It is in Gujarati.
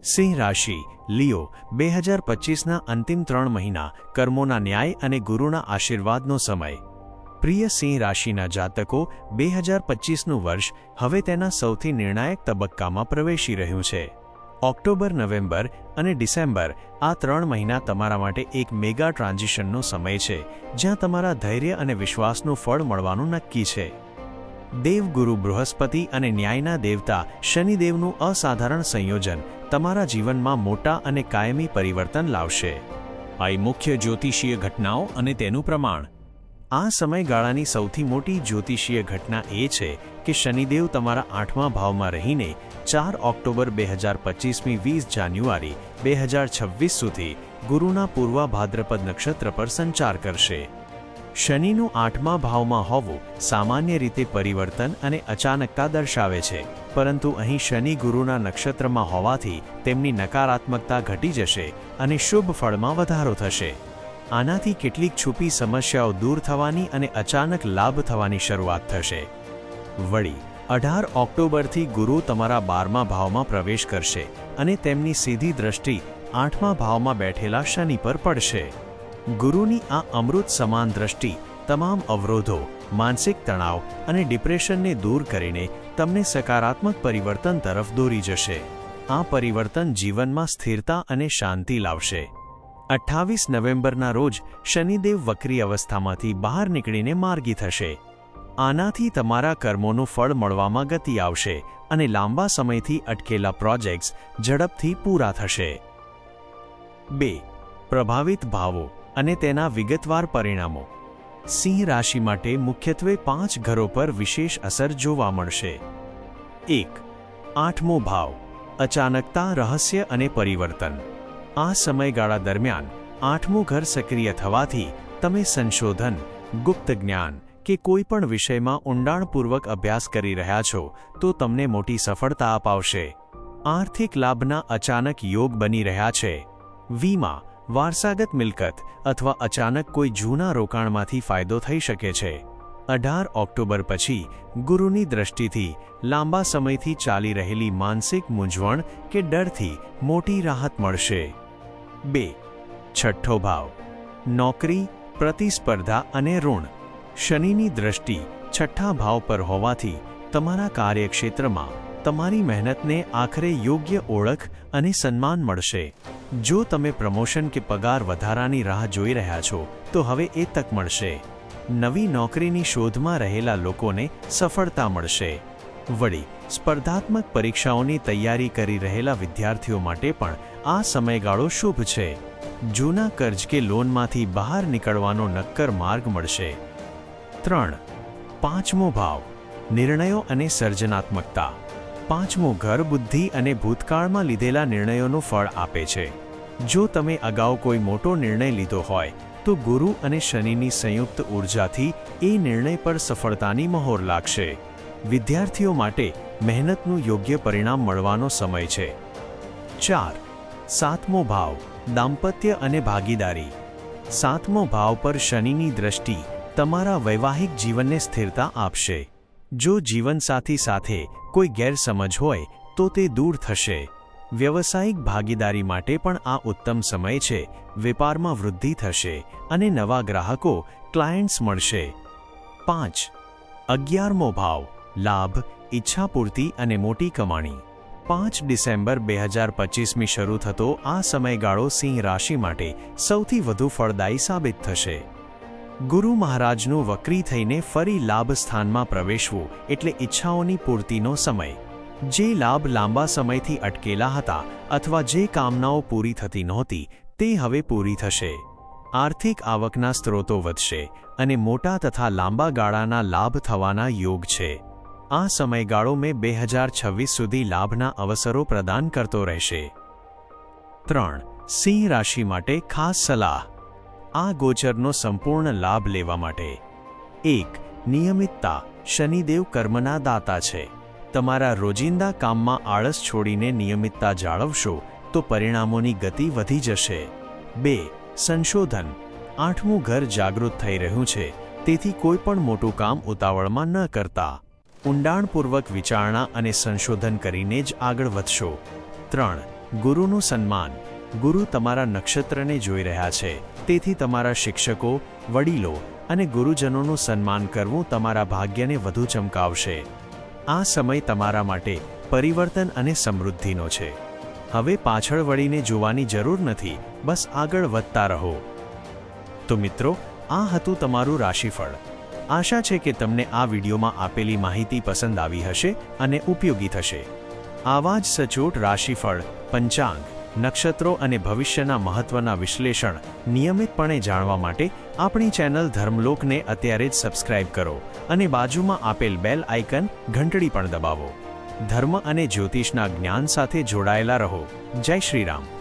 સિંહ રાશિ લિયો 2025ના અંતિમ 3 મહિના કર્મોના ન્યાય અને ગુરુના આશીર્વાદનો સમય. પ્રિય સિંહ રાશિના જાતકો, 2025નું વર્ષ હવે તેના સૌથી નિર્ણાયક તબક્કામાં પ્રવેશી રહ્યું છે. ઓક્ટોબર, નવેમ્બર અને ડિસેમ્બર આ 3 મહિના તમારા માટે એક મેગા ટ્રાન્ઝિશનનો સમય છે, જ્યાં તમારા ધૈર્ય અને વિશ્વાસનું ફળ મળવાનું નક્કી છે. દેવગુરુ બૃહસ્પતિ અને ન્યાયના દેવતા શનિદેવનું અસાધારણ સંયોજન તમારા જીવનમાં મોટા અને કાયમી પરિવર્તન લાવશે. આ મુખ્ય જ્યોતિષીય ઘટનાઓ અને તેનું પ્રમાણ. આ સમયગાળાની સૌથી મોટી જ્યોતિષીય ઘટના એ છે કે શનિદેવ તમારા 8મા ભાવમાં રહીને 4 ઓક્ટોબર 2025થી 20 જાન્યુઆરી 2026 સુધી ગુરુના પૂર્વા ભાદ્રપદ નક્ષત્ર પર સંચાર કરશે. શનિનું 8મા ભાવમાં હોવું સામાન્ય રીતે પરિવર્તન અને અચાનકતા દર્શાવે છે, પરંતુ અહીં શનિ ગુરુના નક્ષત્રમાં હોવાથી તેમની નકારાત્મકતા ઘટી જશે અને શુભ ફળમાં વધારો થશે. આનાથી કેટલીક છુપી સમસ્યાઓ દૂર થવાની અને અચાનક લાભ થવાની શરૂઆત થશે. વળી 18 ઓક્ટોબરથી ગુરુ તમારા 12મા ભાવમાં પ્રવેશ કરશે અને તેમની સીધી દ્રષ્ટિ 8મા ભાવમાં બેઠેલા શનિ પર પડશે. ગુરુની આ અમૃત સમાન દ્રષ્ટિ તમામ અવરોધો, માનસિક તણાવ અને ડિપ્રેશનને દૂર કરીને તમને સકારાત્મક પરિવર્તન તરફ દોરી જશે. આ પરિવર્તન જીવનમાં સ્થિરતા અને શાંતિ લાવશે. 28 નવેમ્બરના રોજ શનિદેવ વક્રી અવસ્થામાંથી બહાર નીકળીને માર્ગી થશે. આનાથી તમારા કર્મોનું ફળ મળવામાં ગતિ આવશે અને લાંબા સમયથી અટકેલા પ્રોજેક્ટ્સ ઝડપથી પૂરા થશે. 2. પ્રભાવિત ભાવો અને તેના વિગતવાર પરિણામો. સિંહ રાશિ માટે મુખ્યત્વે 5 ઘરો પર વિશેષ અસર જોવા મળશે. 1. 8મો ભાવ. અચાનકતા, રહસ્ય અને પરિવર્તન. આ સમયગાળા દરમિયાન 8મું ઘર સક્રિય થવાથી તમે સંશોધન, ગુપ્ત જ્ઞાન કે કોઈ પણ વિષયમાં ઊંડાણપૂર્વક અભ્યાસ કરી રહ્યા છો તો તમને મોટી સફળતા અપાવશે. આર્થિક લાભના અચાનક યોગ બની રહ્યા છે. વીમા, વારસાગત મિલકત અથવા અચાનક કોઈ જૂના રોકાણમાંથી ફાયદો થઈ શકે છે. 18 ઓક્ટોબર પછી ગુરુની દ્રષ્ટિથી લાંબા સમયથી ચાલી રહેલી માનસિક મૂંઝવણ કે ડરથી મોટી રાહત મળશે. 2. છઠ્ઠો ભાવ. નોકરી, પ્રતિસ્પર્ધા અને ઋણ. શનિની દ્રષ્ટિ 6ઠ્ઠા ભાવ પર હોવાથી તમારા કાર્યક્ષેત્રમાં તમારી મહેનતને આખરે યોગ્ય ઓળખ અને સન્માન મળશે. જો તમે પ્રમોશન કે પગાર વધારાની રાહ જોઈ રહ્યા છો તો હવે એ તક મળશે. નવી નોકરીની શોધમાં રહેલા લોકોને સફળતા મળશે. વળી સ્પર્ધાત્મક પરીક્ષાઓની તૈયારી કરી રહેલા વિદ્યાર્થીઓ માટે પણ આ સમયગાળો શુભ છે. જૂના કર્જ કે લોનમાંથી બહાર નીકળવાનો નક્કર માર્ગ મળશે. 3. 5મો ભાવ. નિર્ણયો અને સર્જનાત્મકતા. 5મું ઘર બુદ્ધિ અને ભૂતકાળમાં લીધેલા નિર્ણયોનું ફળ આપે છે. જો તમે અગાઉ કોઈ મોટો નિર્ણય લીધો હોય તો ગુરુ અને શનિની સંયુક્ત ઊર્જાથી એ નિર્ણય પર સફળતાની મહોર લાગશે. વિદ્યાર્થીઓ માટે મહેનતનું યોગ્ય પરિણામ મળવાનો સમય છે. 4. 7મો ભાવ. દાંપત્ય અને ભાગીદારી. 7મો ભાવ પર શનિની દ્રષ્ટિ તમારા વૈવાહિક જીવનને સ્થિરતા આપશે. જો જીવનસાથી સાથે કોઈ ગેરસમજ હોય તો તે દૂર થશે. વ્યવસાયિક ભાગીદારી માટે પણ આ ઉત્તમ સમય છે. વેપારમાં વૃદ્ધિ થશે અને નવા ગ્રાહકો, ક્લાયન્ટ્સ મળશે. 5. 11મો ભાવ. લાભ, ઈચ્છાપૂર્તિ અને મોટી કમાણી. 5 ડિસેમ્બર 2025મી શરૂ થતો આ સમયગાળો સિંહ રાશિ માટે સૌથી વધુ ફળદાયી સાબિત થશે. ગુરુ મહારાજનું વક્રી થઈને ફરી લાભ સ્થાનમાં પ્રવેશવું એટલે ઈચ્છાઓની પૂર્તિનો સમય. જે લાભ લાંબા સમયથી અટકેલા હતા અથવા જે કામનાઓ પૂરી થતી નહોતી તે હવે પૂરી થશે. આર્થિક આવકના સ્ત્રોતો વધશે અને મોટા તથા લાંબા ગાળાના લાભ થવાના યોગ છે. આ સમયગાળો મે 2026 સુધી લાભના અવસરો પ્રદાન કરતો રહેશે. 3. સિંહ રાશિ માટે ખાસ સલાહ. આ ગોચરનો સંપૂર્ણ લાભ લેવા માટે. 1. નિયમિતતા. શનિદેવ કર્મના દાતા છે. તમારા રોજિંદા કામમાં આળસ છોડીને નિયમિતતા જાળવશો તો પરિણામોની ગતિ વધી જશે. 2. સંશોધન. 8મું ઘર જાગૃત થઈ રહ્યું છે, તેથી કોઈ પણ મોટું કામ ઉતાવળમાં ન કરતા. ઊંડાણપૂર્વક વિચારણા અને સંશોધન કરીને જ આગળ વધશો. 3. ગુરુનું સન્માન. ગુરુ તમારા નક્ષત્રને જોઈ રહ્યા છે, તેથી તમારા શિક્ષકો, વડીલો અને ગુરુજનોનું સન્માન કરવું તમારા ભાગ્યને વધુ ચમકાવશે. આ સમય તમારા માટે પરિવર્તન અને સમૃદ્ધિનો છે. હવે પાછળ વળીને જોવાની જરૂર નથી, બસ આગળ વધતા રહો. તો મિત્રો, આ હતું તમારું રાશિફળ. આશા છે કે તમને આ વિડીયોમાં આપેલી માહિતી પસંદ આવી હશે અને ઉપયોગી થશે. આવા જ સચોટ રાશિફળ, પંચાંગ, નક્ષત્રો અને ભવિષ્યના મહત્વના વિશ્લેષણ નિયમિતપણે જાણવા માટે આપણી ચેનલ ધર્મલોકને અત્યારે જ સબસ્ક્રાઇબ કરો અને બાજુમાં આપેલ બેલ આઇકન ઘંટડી પણ દબાવો. ધર્મ અને જ્યોતિષના જ્ઞાન સાથે જોડાયેલા રહો. જય શ્રી રામ.